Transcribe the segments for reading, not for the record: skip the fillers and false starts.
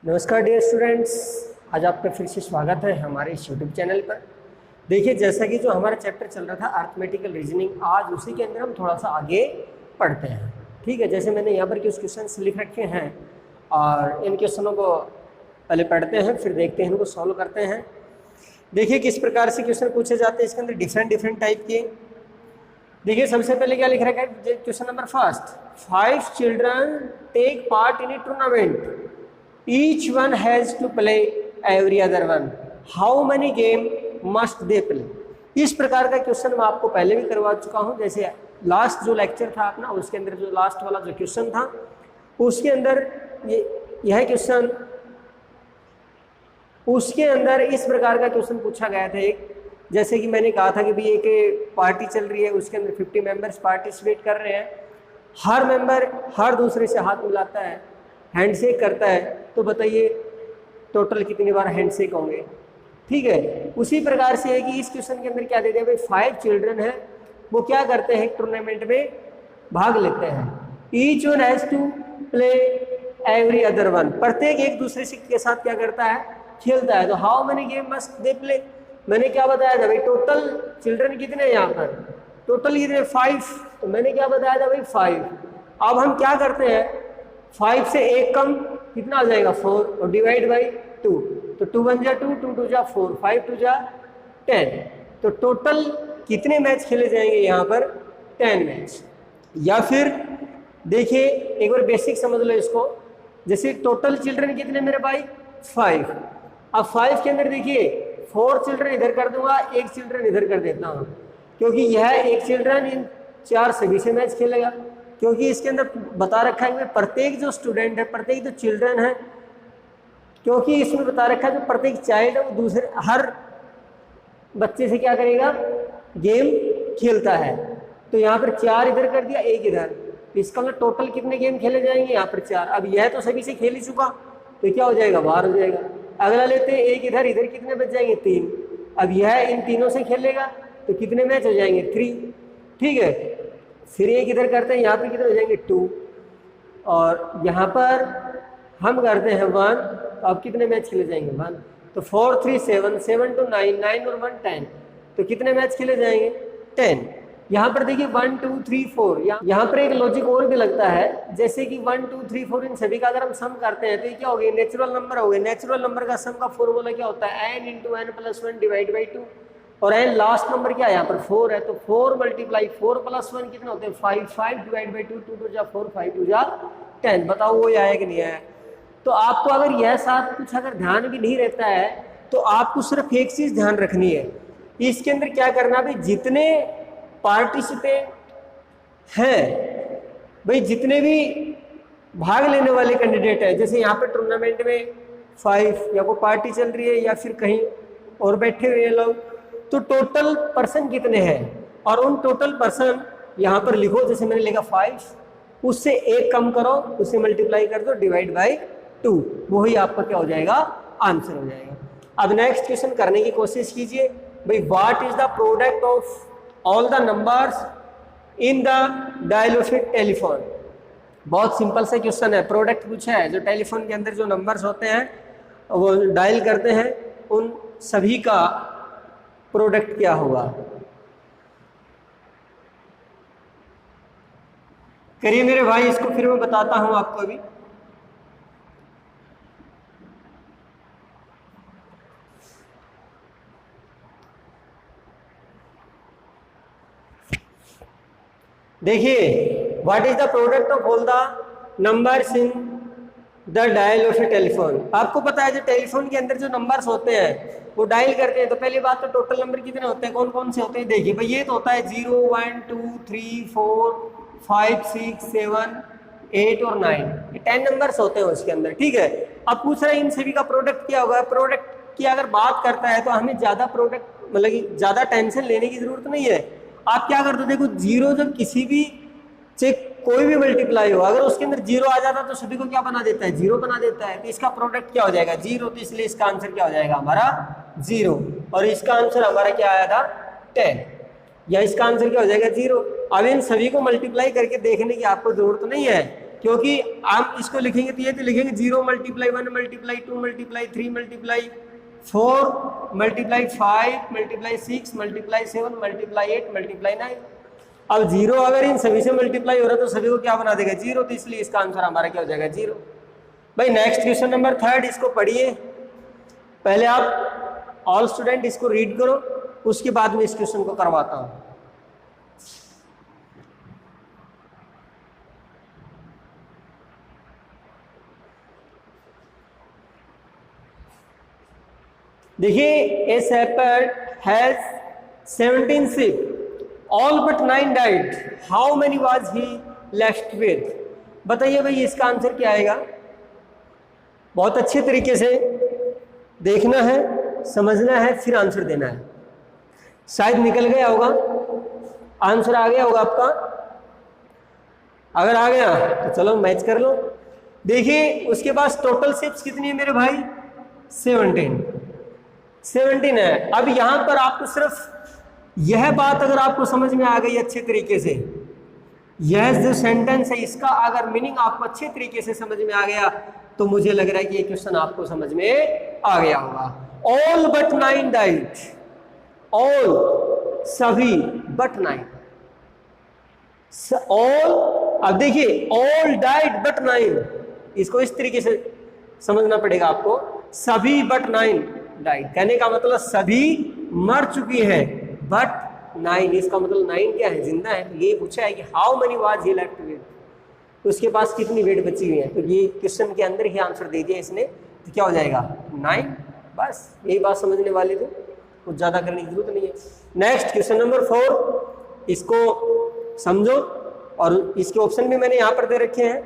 नमस्कार dear students, आज आपका फिर से स्वागत है हमारे इस यूट्यूब चैनल पर। देखिए, जैसा कि जो हमारा चैप्टर चल रहा था अर्थमेटिकल रीजनिंग, आज उसी के अंदर हम थोड़ा सा आगे पढ़ते हैं। ठीक है, जैसे मैंने यहाँ पर कुछ क्वेश्चन लिख रखे हैं और इन क्वेश्चनों को पहले पढ़ते हैं, फिर देखते हैं, इनको सॉल्व करते हैं। देखिए किस प्रकार से क्वेश्चन पूछे जाते हैं इसके अंदर, डिफरेंट टाइप के। देखिए सबसे पहले क्या लिख रखा है, question number first, 5 children take part in a tournament, each one has to play every other one, how many game must they play। इस प्रकार का क्वेश्चन मैं आपको पहले भी करवा चुका हूं। जैसे लास्ट जो लेक्चर था अपना, उसके अंदर जो लास्ट वाला जो क्वेश्चन था उसके अंदर यह क्वेश्चन, उसके अंदर इस प्रकार का क्वेश्चन पूछा गया था एक, जैसे कि मैंने कहा था कि भाई एक पार्टी चल रही है, उसके अंदर 50 मेंबर्स पार्टिसिपेट कर रहे हैं, हर मेंबर हर दूसरे से हाथ मिलाता है, हैंडशेक करता है, तो बताइए टोटल कितनी बार हैंडशेक होंगे। ठीक है, उसी प्रकार से है कि इस क्वेश्चन के अंदर क्या दे दिया भाई, 5 चिल्ड्रन है, वो क्या करते हैं, टूर्नामेंट में भाग लेते हैं। Each one has to play every other one, प्रत्येक एक दूसरे से के साथ क्या करता है, खेलता है। तो how many game must they play, मैंने क्या बताया था भाई, टोटल चिल्ड्रन कितने हैं यहाँ पर, टोटल कितने, 5, तो मैंने क्या बताया था भाई 5। अब हम क्या करते हैं, 5 से एक कम कितना आ जाएगा 4, और डिवाइड बाई 2, तो 2 1 जा 2, 2 2 जा 4, 5 2 जा 10, तो टोटल कितने मैच खेले जाएंगे यहाँ पर, 10 मैच। या फिर देखिए एक बार बेसिक समझ लो इसको, जैसे टोटल चिल्ड्रन कितने मेरे भाई, 5। अब 5 के अंदर देखिए 4 चिल्ड्रन इधर कर दूंगा, एक चिल्ड्रन इधर कर देता हूँ, क्योंकि यह एक चिल्ड्रन इन 4 सभी से मैच खेलेगा, क्योंकि इसके अंदर बता रखा है कि प्रत्येक जो स्टूडेंट है, प्रत्येक जो चिल्ड्रन है, क्योंकि इसमें बता रखा है जो प्रत्येक चाइल्ड है वो दूसरे हर बच्चे से क्या करेगा, गेम खेलता है। तो यहाँ पर 4 इधर कर दिया, एक इधर, तो इसका मतलब टोटल कितने गेम खेले जाएंगे, यहाँ पर 4। अब यह तो सभी से खेल ही चुका, तो क्या हो जाएगा, बाहर हो जाएगा। अगला लेते हैं, एक इधर, इधर कितने बच जाएंगे, 3। अब यह इन तीनों से खेलेगा तो कितने मैच हो जाएंगे, 3। ठीक है, फिर एक इधर करते हैं, यहाँ पे कितने हो जाएंगे, 2, और यहाँ पर हम करते हैं 1, तो अब कितने मैच खेले जाएंगे, 1, तो 4 3 7, 7 2 9, 9 और 1 10, तो कितने मैच खेले जाएंगे, 10। यहाँ पर देखिए 1 2 3 4, यहाँ पर एक लॉजिक और भी लगता है, जैसे कि 1 2 3 4 इन सभी का अगर हम सम करते हैं तो ये क्या हो गया, नेचुरल नंबर हो गए। नेचुरल नंबर का सम का फॉर्मूला क्या होता है, n × n + 1 डिवाइड बाई 2, और n लास्ट नंबर क्या है, यहाँ पर 4 है, तो 4 × 4 + 1 कितने होते हैं, 5, 5 डिवाइड बाई 2, 2 2 जा 4, 5 2 जा 10। बताओ वो आया कि नहीं आया। तो आपको अगर यह साथ कुछ अगर ध्यान भी नहीं रहता है तो आपको सिर्फ एक चीज ध्यान रखनी है, इसके अंदर क्या करना भाई, जितने पार्टिसिपेंट हैं भाई, जितने भी भाग लेने वाले कैंडिडेट है, जैसे यहाँ पर टूर्नामेंट में 5 या कोई पार्टी चल रही है या फिर कहीं और बैठे हुए लोग, तो टोटल पर्सन कितने हैं, और उन टोटल पर्सन यहाँ पर लिखो, जैसे मैंने लिखा 5, उससे एक कम करो, उससे मल्टीप्लाई कर दो, डिवाइड बाई 2, वही आपका क्या हो जाएगा, आंसर हो जाएगा। अब नेक्स्ट क्वेश्चन करने की कोशिश कीजिए भाई, what is the product of all the numbers in the dial of A telephone. बहुत सिंपल सा क्वेश्चन है, प्रोडक्ट पूछा है, जो टेलीफोन के अंदर जो नंबर्स होते हैं वो डायल करते हैं, उन सभी का प्रोडक्ट क्या होगा। करिए मेरे भाई, इसको फिर मैं बताता हूं आपको अभी। देखिए, what is the product of all the numbers in the dial of A telephone. आपको पता है जो टेलीफोन के अंदर जो नंबर्स होते हैं वो डायल करते हैं, तो पहली बात तो टोटल नंबर कितने होते हैं, कौन कौन से होते हैं। देखिए भाई, ये तो होता है 0 1 2 3 4 5 6 7 8 और 9, ये 10 नंबर्स होते हैं उसके अंदर। ठीक है, अब पूछ रहे हैं इन सभी का प्रोडक्ट क्या होगा। प्रोडक्ट की अगर बात करता है तो हमें ज्यादा प्रोडक्ट मतलब कि ज्यादा टेंशन लेने की जरूरत नहीं है। आप क्या करते हो, देखो 0 जब किसी भी से कोई भी मल्टीप्लाई हो, अगर उसके अंदर 0 आ जाता तो सभी को क्या बना देता है, 0 बना देता है, तो इसका प्रोडक्ट क्या हो जाएगा, 0, तो इसलिए इसका आंसर क्या हो जाएगा हमारा 0, और इसका आंसर हमारा क्या आया था 10, या इसका आंसर क्या हो जाएगा 0। अब इन सभी को मल्टीप्लाई करके देखने की आपको जरूरत नहीं है, क्योंकि आप इसको लिखेंगे तो ये तो लिखेंगे 0 × 1 × 2 × 3 × 4 × 5 × 6 × 7 × 8 × 9। अब 0 अगर इन सभी से मल्टीप्लाई हो रहा है तो सभी को क्या बना देगा 0, तो इसलिए इसका आंसर हमारा क्या हो जाएगा 0। भाई नेक्स्ट क्वेश्चन नंबर 3, इसको पढ़िए। पहले आप ऑल स्टूडेंट इसको रीड करो, उसके बाद में इस क्वेश्चन को करवाता हूं। देखिए, ए shepherd has 17 sheep, all but 9 died. How many was he left with? बताइए भाई इसका आंसर क्या आएगा। बहुत अच्छे तरीके से देखना है, समझना है, फिर आंसर देना है। शायद निकल गया होगा, आंसर आ गया होगा आपका। अगर आ गया तो चलो मैच कर लो। देखिए उसके पास टोटल शिप्स कितनी है मेरे भाई 17 है। अब यहां पर आपको सिर्फ यह बात अगर आपको समझ में आ गई अच्छे तरीके से, यह जो सेंटेंस है इसका अगर मीनिंग आपको अच्छे तरीके से समझ में आ गया तो मुझे लग रहा है कि ये क्वेश्चन आपको समझ में आ गया होगा। ऑल बट 9 डाइड, ऑल सभी, बट 9 ऑल। अब देखिए ऑल डाइड बट 9, इसको इस तरीके से समझना पड़ेगा आपको, सभी बट 9 डाइड। कहने का मतलब सभी मर चुकी हैं बट 9, इसका मतलब 9 क्या है, जिंदा है। तो ये पूछा है कि how many was he left with, तो उसके पास कितनी वेट बची हुई है। तो ये क्वेश्चन के अंदर ही आंसर दे दिया इसने, तो क्या हो जाएगा 9। बस यही बात समझने वाले थे, कुछ ज़्यादा करने की जरूरत नहीं है। नेक्स्ट क्वेश्चन नंबर 4, इसको समझो और इसके ऑप्शन भी मैंने यहाँ पर दे रखे हैं,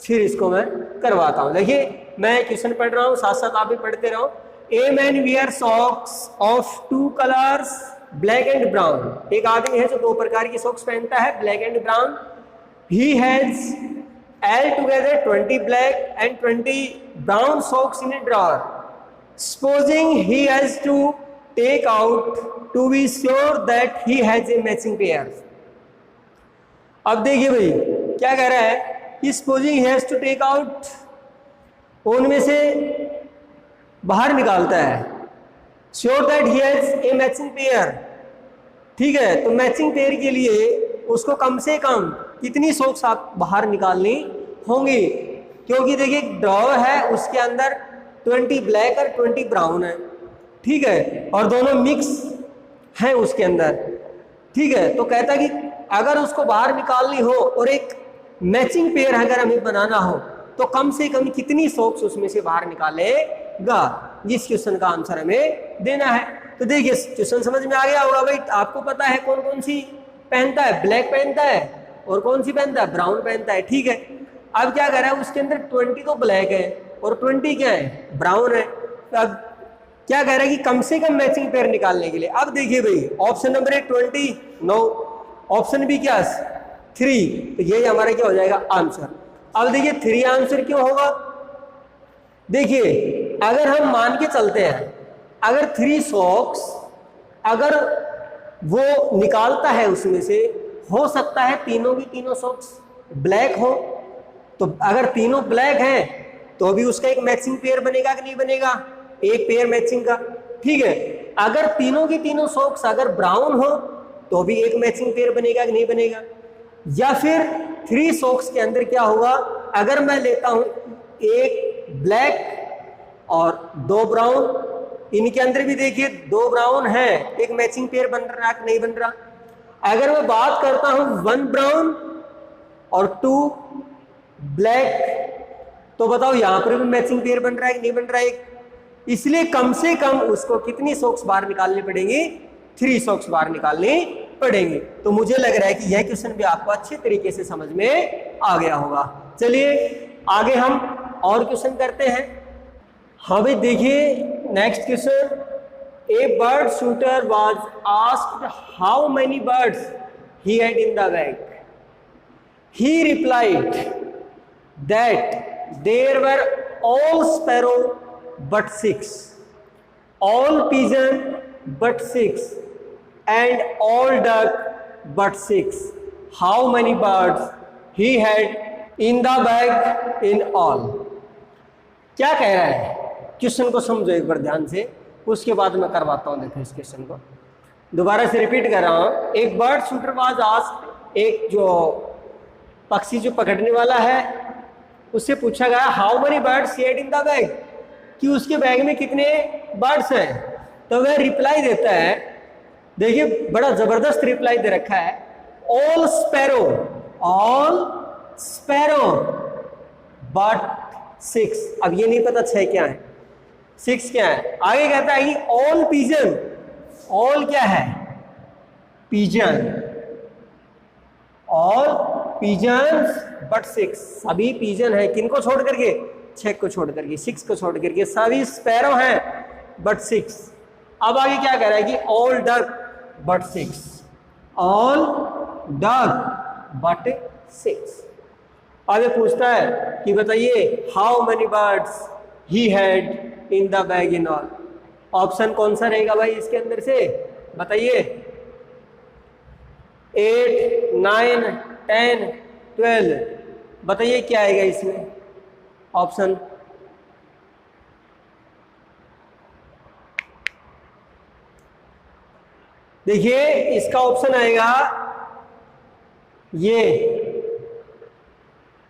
फिर इसको मैं करवाता हूँ। देखिए मैं क्वेश्चन पढ़ रहा हूँ, साथ साथ आप भी पढ़ते रहो। A man wear socks of 2 colors black and brown. एक आदमी है जो 2 प्रकार की सॉक्स पहनता है, black and brown. He has altogether 20 black and 20 brown socks in a drawer. Supposing he has to take out to be sure that he has a matching pair. अब देखिए भाई क्या कह रहा है कि supposing he has to take out, उनमें से बाहर निकालता है, sure that he has a matching pair। ठीक है, तो मैचिंग पेयर के लिए उसको कम से कम कितनी सॉक्स आप बाहर निकालनी होंगी, क्योंकि देखिए ड्रॉवर है उसके अंदर 20 ब्लैक और 20 ब्राउन है। ठीक है, और दोनों मिक्स हैं उसके अंदर। ठीक है, तो कहता है कि अगर उसको बाहर निकालनी हो और एक मैचिंग पेयर अगर हमें बनाना हो तो कम से कम कितनी सॉक्स उसमें से बाहर निकालेगा। इस क्वेश्चन का आंसर हमें देना है। तो देखिए क्वेश्चन समझ में आ गया होगा भाई। आपको पता है कौन कौन सी पहनता है, ब्लैक पहनता है और कौन सी पहनता है, ब्राउन पहनता है। ठीक है, अब क्या कर रहा है, उसके अंदर 20 तो ब्लैक है और 20 क्या है, ब्राउन है। तो अब क्या कह रहा है कि कम से कम मैचिंग पेयर निकालने के लिए। अब देखिए भाई option number 1 20, no, option B क्या 3, तो ये हमारा क्या हो जाएगा आंसर। अब देखिए 3 आंसर क्यों होगा। देखिए अगर हम मान के चलते हैं, अगर 3 सॉक्स अगर वो निकालता है उसमें से, हो सकता है तीनों की तीनों सॉक्स ब्लैक हो, तो अगर तीनों ब्लैक हैं तो भी उसका एक मैचिंग पेयर बनेगा कि नहीं बनेगा, एक पेयर मैचिंग का। ठीक है, अगर तीनों की तीनों सॉक्स अगर ब्राउन हो तो भी एक मैचिंग पेयर बनेगा कि नहीं बनेगा। या फिर 3 सॉक्स के अंदर क्या होगा, अगर मैं लेता हूं एक ब्लैक और 2 ब्राउन, इनके अंदर भी देखिए 2 ब्राउन है, एक मैचिंग पेयर बन रहा है कि नहीं बन रहा। अगर मैं बात करता हूं 1 ब्राउन और 2 ब्लैक, तो बताओ यहां पर भी मैचिंग पेयर बन रहा है कि नहीं बन रहा है। इसलिए कम से कम उसको कितनी सॉक्स बाहर निकालनी पड़ेंगी, 3 सॉक्स बाहर निकालनी पड़ेंगी। तो मुझे लग रहा है कि यह क्वेश्चन भी आपको अच्छे तरीके से समझ में आ गया होगा। चलिए आगे हम और क्वेश्चन करते हैं। हाँ भाई देखिए next question, a bird shooter was asked how many birds he had in the bag. He replied that there were all sparrow but 6, all pigeon but 6, and all duck but 6. How many birds he had in the bag in all. क्या कह रहा है question को समझो एक बार ध्यान से, उसके बाद मैं करवाता हूं। देखो इस क्वेश्चन को दोबारा से रिपीट कर रहा हूं। एक बर्ड शूटर वाज आस्क्ड, एक जो पक्षी जो पकड़ने वाला है उससे पूछा गया how many birds here in the bag, कि उसके बैग में कितने बर्ड्स हैं। तो वह रिप्लाई देता है, देखिए बड़ा जबरदस्त रिप्लाई दे रखा है, all sparrow, all sparrow but 6। अब ये नहीं पता 6 क्या है, 6 क्या है। आगे कहता है कि ऑल पिजन, ऑल क्या है पिजन, ऑल पिजन्स बट 6, सभी पिजन है, किनको छोड़ करके 6 को छोड़ करके, 6 को छोड़ करके, सभी स्पैरो हैं बट 6। अब आगे क्या कह रहा है कि all duck but 6, all duck but 6। आगे पूछता है कि बताइए how many birds he had in the bag in all. Option कौन सा रहेगा भाई इसके अंदर से बताइए, 8, 9, 10, 12, बताइए क्या आएगा इसमें ऑप्शन। देखिए इसका ऑप्शन आएगा ये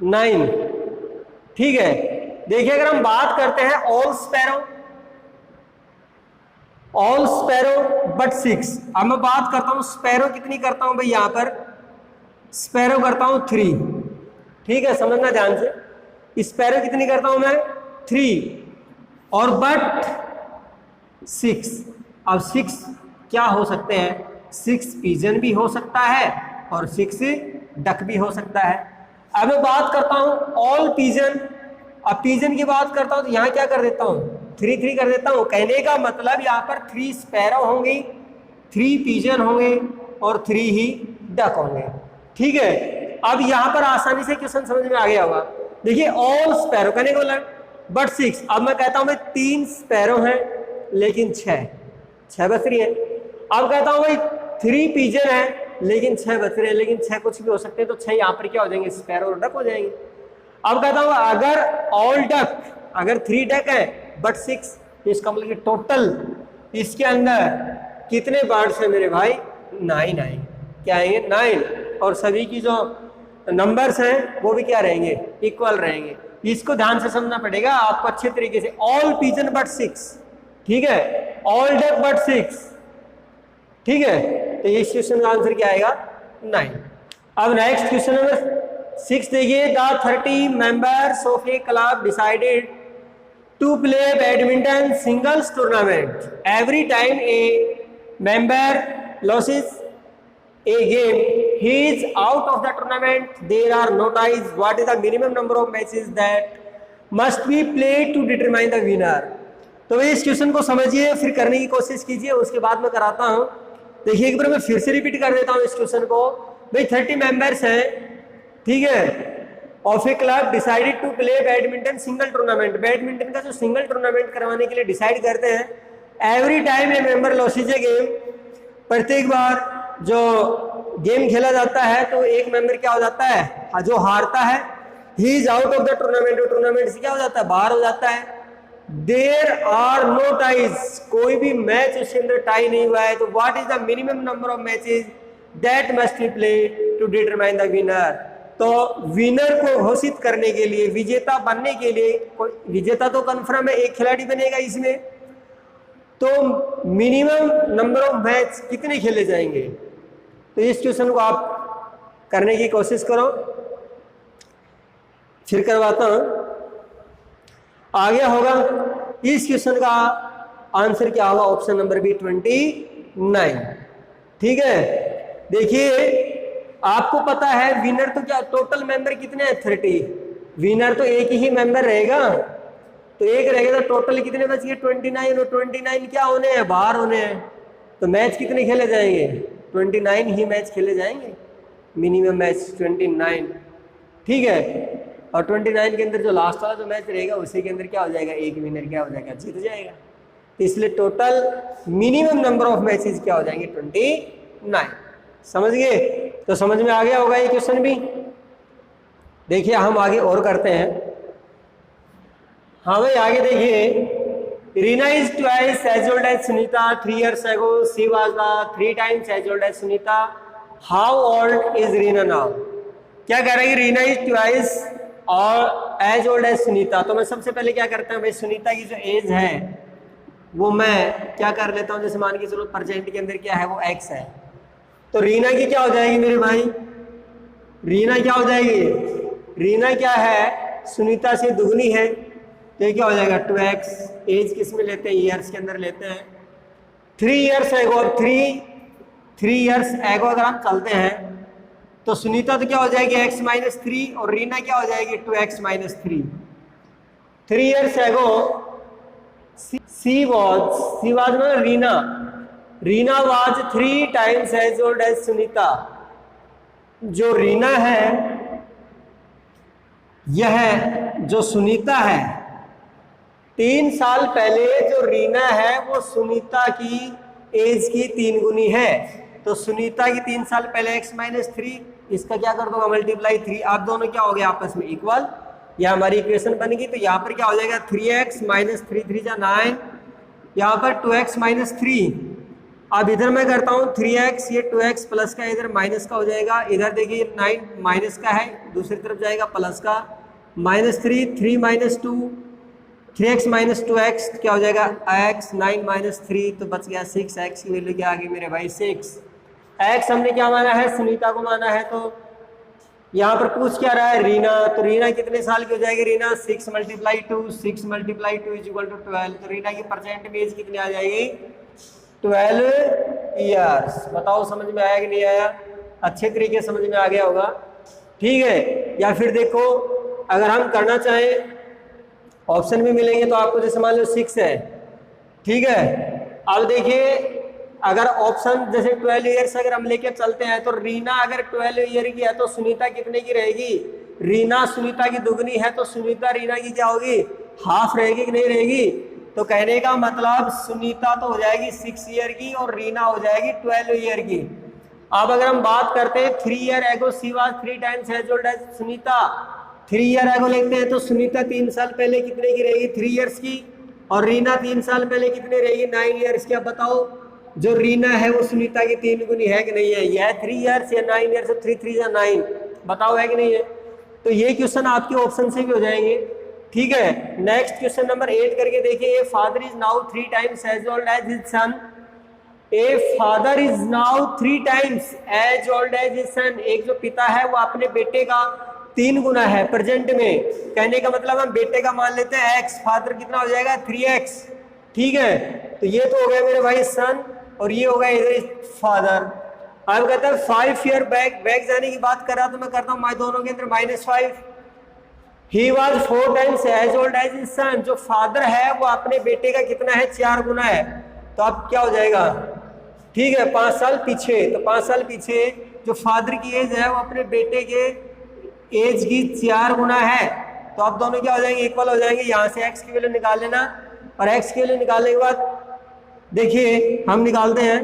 9, ठीक है। देखिए अगर हम बात करते हैं all sparrow, all sparrow but 6, अब मैं बात करता हूं स्पैरो कितनी करता हूं भाई, यहां पर स्पैरो करता हूं 3, ठीक है, समझना ध्यान से। स्पैरो कितनी करता हूं मैं 3, और बट 6। अब 6 क्या हो सकते हैं, 6 पिजन भी हो सकता है और 6 डक भी हो सकता है। अब मैं बात करता हूं ऑल पिजन, अब पिजन की बात करता हूं तो यहां क्या कर देता हूं 3 3 कर देता हूं। कहने का मतलब यहां पर 3 स्पैरो होंगे, 3 पिजन होंगे और 3 ही डक होंगे, ठीक है। अब यहां पर आसानी से क्वेश्चन समझ में आ गया होगा। देखिए ऑल स्पैरो कहने को लग बट 6, अब मैं कहता हूं भाई 3 स्पैरो हैं लेकिन 6 बच रही है। अब कहता हूं भाई 3 पिजन है लेकिन 6 बच रहे हैं, लेकिन 6 कुछ भी हो सकते हैं, तो 6 यहां पर क्या हो जाएंगे स्पैरो और डक हो जाएंगे। अब कहता हूं अगर ऑल डक, अगर 3 डक है बट 6, तो इसका मतलब कि टोटल इसके अंदर कितने बर्ड्स हैं मेरे भाई 9 आएंगे, क्या आएंगे 9, और सभी की जो नंबर्स हैं वो भी क्या रहेंगे इक्वल रहेंगे। इसको ध्यान से समझना पड़ेगा आपको अच्छे तरीके से। ऑल पिजन बट 6, ठीक है, ऑल डक बट 6, ठीक है, तो इस क्वेश्चन का आंसर क्या आएगा 9। अब नेक्स्ट क्वेश्चन नंबर 6 देखिए, the 30 members of a club decided to play badminton singles tournament. Every time a member loses a game, he is out of the tournament, there are no ties, what is the minimum number of matches that must be played to determine the winner। तो इस question को समझिए फिर करने की कोशिश कीजिए, उसके बाद मैं कराता हूं। देखिए एक बार मैं फिर से रिपीट कर देता हूं इस क्वेश्चन को। भाई 30 मेंबर्स हैं, ठीक है, of a club decided to play badminton single tournament. Badminton का जो सिंगल टूर्नामेंट करवाने के लिए डिसाइड करते हैं। Every time a member losses A game, प्रत्येक बार जो गेम खेला जाता है तो एक मेंबर क्या हो जाता है जो हारता है, he is out of the tournament, tournament से क्या हो जाता है बाहर हो जाता है। देयर आर नो टाइज, कोई भी मैच उसके अंदर टाई नहीं हुआ है। तो what is the minimum number of matches that must be played to determine the winner. तो विनर को घोषित करने के लिए, विजेता बनने के लिए, विजेता तो कंफर्म है, एक खिलाड़ी बनेगा इसमें, तो मिनिमम नंबर ऑफ मैच कितने खेले जाएंगे। तो इस क्वेश्चन को आप करने की कोशिश करो, फिर करवाता हूं। आगे होगा इस क्वेश्चन का आंसर क्या होगा, ऑप्शन नंबर बी 29, ठीक है। देखिए आपको पता है विनर तो क्या, टोटल मेंबर कितने हैं 30, विनर तो एक ही मेंबर रहेगा, तो एक रहेगा, तो टोटल कितने बच गए 29, और 29 क्या होने हैं बाहर होने हैं। तो मैच कितने खेले जाएंगे 29 ही मैच खेले जाएंगे, मिनिमम मैच 29, ठीक है। और 29 के अंदर जो लास्ट वाला जो मैच रहेगा उसी के अंदर क्या हो जाएगा, एक विनर क्या हो जाएगा जीत जाएगा। तो इसलिए total minimum number of matches क्या हो जाएंगे 29। समझ गए, तो समझ में आ गया होगा ये क्वेश्चन भी। देखिए हम आगे और करते हैं। हाँ भाई आगे देखिए, Reena is twice as old as Sunita, 3 years ago she was the 3 times as old as Sunita, how old is Reena now. क्या कह रहा है, रीना इज ट्वाइस और एज ओल्ड एज सुनीता। तो मैं सबसे पहले क्या करता हूँ भाई, सुनीता की जो एज है वो मैं क्या कर लेता हूँ, जैसे मान के चलो प्रेजेंट के अंदर क्या है वो x है, तो रीना की क्या हो जाएगी मेरे भाई, रीना क्या हो जाएगी, रीना क्या है सुनीता से दुगनी है, तो ये क्या हो जाएगा 2x। एज किस में लेते हैं, ईयर्स के अंदर लेते हैं। 3 years एगो, अब 3 years एगो अगर हम चलते हैं तो सुनीता तो क्या हो जाएगी x - 3 और रीना क्या हो जाएगी 2x - 3। 3 years एगो शी वाज मतलब Reena was 3 times as old as Sunita. जो रीना है यह जो सुनीता है 3 साल पहले जो रीना है वो सुनीता की एज की 3 गुनी है। तो सुनीता की 3 साल पहले x - 3, इसका क्या कर दोगे मल्टीप्लाई 3, आप दोनों क्या हो गए आपस में इक्वल, यह हमारी इक्वेशन बन गई। तो यहाँ पर क्या हो जाएगा 3x - 3 3 जा 9, यहाँ पर 2x - 3। अब इधर मैं करता हूँ 3x, ये 2x प्लस का इधर माइनस का हो जाएगा, इधर देखिए 9 माइनस का है, दूसरी तरफ जाएगा प्लस का, -3 3 - 2 3x - 2x क्या हो जाएगा x, 9 - 3 तो बच गया 6x की वैल्यू क्या आ गई मेरे भाई 6। x हमने क्या माना है, सुनीता को माना है। तो यहाँ पर पूछ क्या रहा है रीना, तो रीना कितने साल की हो जाएगी, रीना 6 × 2 6 × 2 = 12। तो रीना की प्रेजेंट में एज कितनी आ जाएगी 12 years। बताओ समझ में आया कि नहीं आया, अच्छे तरीके से समझ में आ गया होगा, ठीक है। या फिर देखो अगर हम करना चाहें ऑप्शन भी मिलेंगे तो आपको, जैसे मान लो 6 है, ठीक है। अब देखिए अगर ऑप्शन जैसे 12 years अगर हम लेके चलते हैं तो रीना अगर 12 year की है तो सुनीता कितने की रहेगी, रीना सुनीता की दुगनी है तो सुनीता रीना की क्या होगी हाफ रहेगी कि नहीं रहेगी। तो कहने का मतलब सुनीता तो हो जाएगी 6 year की और रीना हो जाएगी 12 year की। अब अगर हम बात करते हैं 3 year ago she was 3 times as old as Sunita, 3 year एगो लेते हैं तो सुनीता 3 साल पहले कितने की रहेगी 3 years की, और रीना 3 साल पहले कितने रहेगी 9 years की। अब बताओ जो रीना है वो सुनीता की 3 गुनी है कि नहीं है, यह 3 years या 9 years, 3 3 या 9, बताओ है कि नहीं है। तो ये क्वेश्चन आपके ऑप्शन से भी हो जाएंगे, ठीक है। नेक्स्ट क्वेश्चन नंबर 8 करके देखिए, father is now 3 times as old as his son. A father is now 3 times as old as his son, एक जो पिता है वो अपने बेटे का 3 गुना है प्रेजेंट में। कहने का मतलब हम बेटे का मान लेते हैं x, फादर कितना हो जाएगा 3x, ठीक है। तो ये तो हो गया मेरे भाई सन और ये हो गया इधर फादर। अब कहता है 5 year बैक जाने की बात कर रहा तो मैं करता हूँ दोनों के अंदर -5। He was 4 times as old as his son, जो फादर है वो अपने बेटे का कितना है 4 गुना है। तो अब क्या हो जाएगा, ठीक है 5 साल पीछे, तो 5 साल पीछे जो फादर की एज है वो अपने बेटे के एज की 4 गुना है। तो अब दोनों क्या हो जाएंगे इक्वल हो जाएंगे। यहाँ से x की वैल्यू निकाल लेना और x की वैल्यू निकालने के बाद देखिए हम निकालते हैं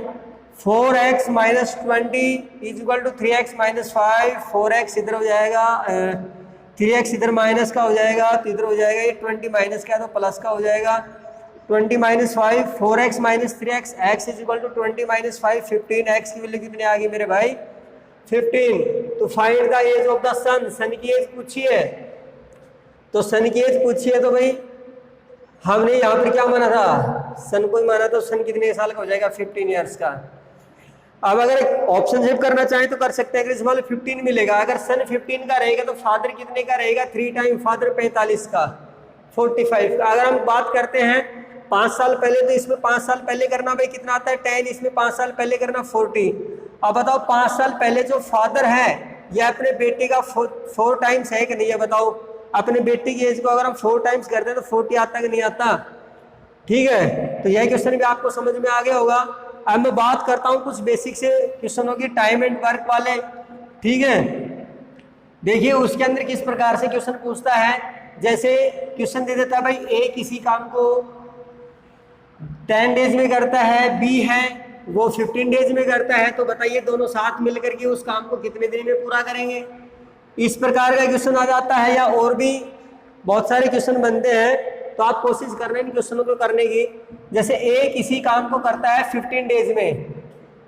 4x - 20 = 3x - 5, 4x इधर हो जाएगा, 3x इधर माइनस का हो जाएगा तो इधर हो जाएगा, ये 20 माइनस का है तो प्लस का हो जाएगा, 20 - 5 4x - 3x, x = 20 - 5 15, x की वैल्यू कितनी आ गई मेरे भाई 15। तो find the age of the son, son की एज पूछी है, तो सन की एज पूछी है तो भाई हमने यहाँ पर क्या माना था सन को ही माना, तो सन कितने साल का हो जाएगा 15 years का। अब अगर ऑप्शन सेव करना चाहें तो कर सकते हैं, अगर 15 मिलेगा, अगर सन 15 का रहेगा तो फादर कितने का रहेगा 3 टाइम फादर 45 का 45 का। अगर हम बात करते हैं 5 साल पहले तो इसमें 5 साल पहले करना भाई कितना आता है 10, इसमें 5 साल पहले करना 40। अब बताओ 5 साल पहले जो फादर है यह अपने बेटे का 4 टाइम्स है कि नहीं है, बताओ अपने बेटे की एज को अगर हम 4 टाइम्स करते हैं तो 40 आता कि नहीं आता, ठीक है। तो यह क्वेश्चन भी आपको समझ में आ गया होगा। अब मैं बात करता हूं कुछ बेसिक से क्वेश्चनों की टाइम एंड वर्क वाले, ठीक है। देखिए उसके अंदर किस प्रकार से क्वेश्चन पूछता है, जैसे क्वेश्चन दे देता है भाई ए किसी काम को 10 डेज में करता है, बी है वो 15 डेज में करता है, तो बताइए दोनों साथ मिलकर के उस काम को कितने दिन में पूरा करेंगे। इस प्रकार का क्वेश्चन आ जाता है, या और भी बहुत सारे क्वेश्चन बनते हैं। तो आप कोशिश करना इन क्वेश्चनों को करने की। जैसे ए किसी काम को करता है 15 डेज में,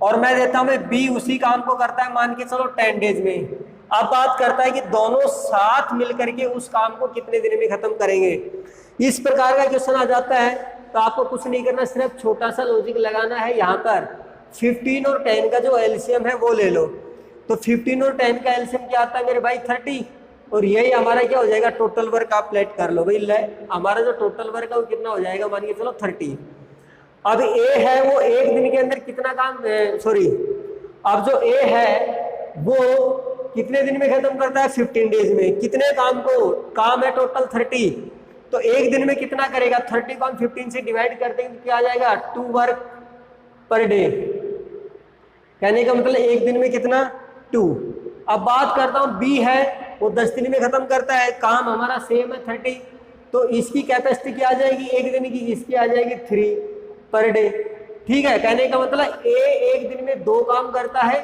और मैं देता हूं बी उसी काम को करता है मान के चलो 10 डेज में। अब बात करता है कि दोनों साथ मिलकर के उस काम को कितने दिन में खत्म करेंगे। इस प्रकार का क्वेश्चन आ जाता है। तो आपको कुछ नहीं करना, सिर्फ छोटा सा लॉजिक लगाना है। यहाँ पर 15 और 10 का जो एलसीएम है वो ले लो। तो 15 और 10 का एलसीएम क्या आता है मेरे भाई 30, और यही हमारा क्या हो जाएगा टोटल वर्क। आप लेट कर लो भाई, हमारा जो टोटल वर्क है वो कितना हो जाएगा, मान के चलो 30। अब ए है वो एक दिन के अंदर कितना काम, सॉरी, अब जो ए है वो कितने दिन में खत्म करता है 15 डेज में। कितने काम को, काम है टोटल 30, तो एक दिन में कितना करेगा, 30 को हम 15 से डिवाइड करते हैं तो क्या आ जाएगा 2 वर्क पर डे। कहने का मतलब एक दिन में कितना 2। अब बात करता हूं बी है वो 10 दिन में खत्म करता है, काम हमारा सेम है 30, तो इसकी कैपेसिटी क्या आ जाएगी एक दिन की, इसकी आ जाएगी 3 पर डे। ठीक है, कहने का मतलब ए एक दिन में 2 काम करता है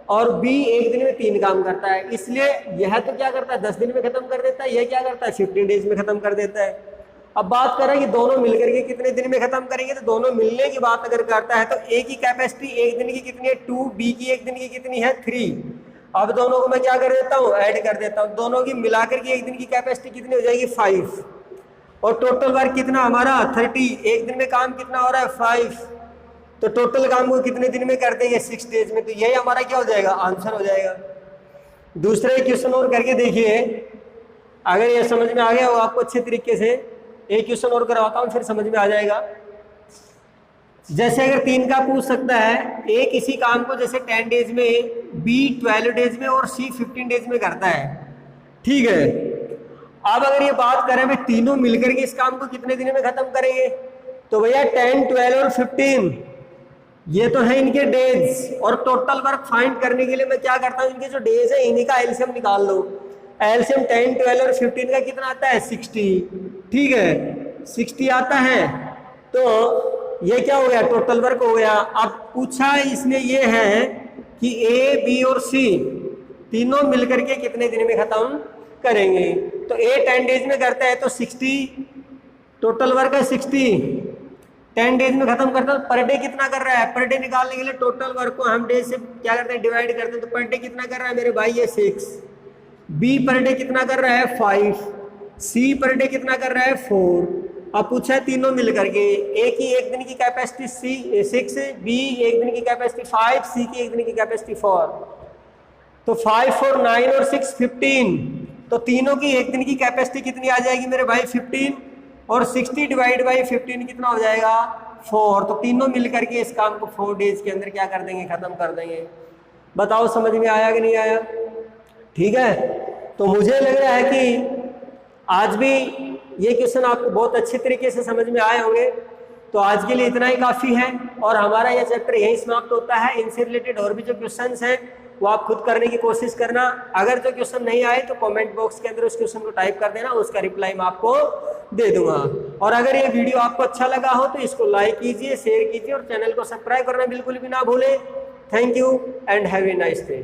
और बी एक दिन में 3 काम करता है। इसलिए यह तो क्या करता है 10 दिन में खत्म कर देता है, यह क्या करता है 15 डेज में खत्म कर देता है। अब बात करें कि दोनों मिलकर के कितने दिन में खत्म करेंगे, तो दोनों मिलने की बात अगर करता है तो ए की कैपेसिटी एक दिन की कितनी है 2, बी की एक दिन की कितनी है 3। अब दोनों को मैं क्या कर देता हूँ ऐड कर देता हूँ, दोनों की मिलाकर के एक दिन की कैपेसिटी कितनी हो जाएगी 5, और टोटल वर्क कितना हमारा 30। एक दिन में काम कितना हो रहा है 5, तो टोटल काम को कितने दिन में कर देंगे 6 डेज में। तो यही हमारा क्या हो जाएगा आंसर हो जाएगा। दूसरे क्वेश्चन और करके देखिए, अगर ये समझ में आ गया हो आपको अच्छे तरीके से, एक क्वेश्चन और करवाता हूँ फिर समझ में आ जाएगा। जैसे अगर 3 का पूछ सकता है, ए किसी काम को जैसे 10 डेज में, बी 12 डेज में और सी 15 डेज में करता है। ठीक है, अब अगर ये बात करें भाई तीनों मिलकर के इस काम को कितने दिन में खत्म करेंगे, तो भैया 10, 12 और 15 ये तो है इनके डेज, और टोटल वर्क फाइंड करने के लिए मैं क्या करता हूँ इनके जो डेज है इन्हीं का एलसीएम निकाल लो। एलसीएम 10, 12 और 15 का कितना आता है 60। ठीक है, 60 आता है, तो ये क्या हो गया टोटल वर्क हो गया। अब पूछा इसने ये है कि ए, बी और सी तीनों मिलकर के कितने दिन में खत्म करेंगे। तो ए 10 डेज में करता है तो 60, टोटल वर्क है 60, 10 डेज में खत्म करता है। तो पर डे कितना कर रहा है, पर डे निकालने के लिए टोटल वर्क को हम डेज से क्या करते हैं डिवाइड करते हैं। तो पर डे कितना कर रहा है मेरे भाई ये 6। बी पर डे कितना कर रहा है 5, सी पर डे कितना कर रहा है 4। अब पूछा है तीनों मिलकर के, ए की एक दिन की कैपेसिटी 6, बी एक दिन की कैपेसिटी 5, सी की एक दिन की कैपेसिटी 4। तो 5, 4, 9 और 6 15, तो तीनों की एक दिन की कैपेसिटी कितनी आ जाएगी मेरे भाई 15, और 60 डिवाइड बाई 15 कितना हो जाएगा 4। तो तीनों मिलकर के इस काम को 4 डेज के अंदर क्या कर देंगे खत्म कर देंगे। बताओ समझ में आया कि नहीं आया। ठीक है, तो मुझे लग रहा है कि आज भी ये क्वेश्चन आपको बहुत अच्छे तरीके से समझ में आए होंगे। तो आज के लिए इतना ही काफ़ी है, और हमारा यह चैप्टर यहीं समाप्त होता है। इनसे रिलेटेड और भी जो क्वेश्चंस हैं वो आप खुद करने की कोशिश करना। अगर जो क्वेश्चन नहीं आए तो कमेंट बॉक्स के अंदर उस क्वेश्चन को टाइप कर देना, उसका रिप्लाई मैं आपको दे दूंगा। और अगर ये वीडियो आपको अच्छा लगा हो तो इसको लाइक कीजिए, शेयर कीजिए और चैनल को सब्सक्राइब करना बिल्कुल भी ना भूलें। Thank you and have a nice day.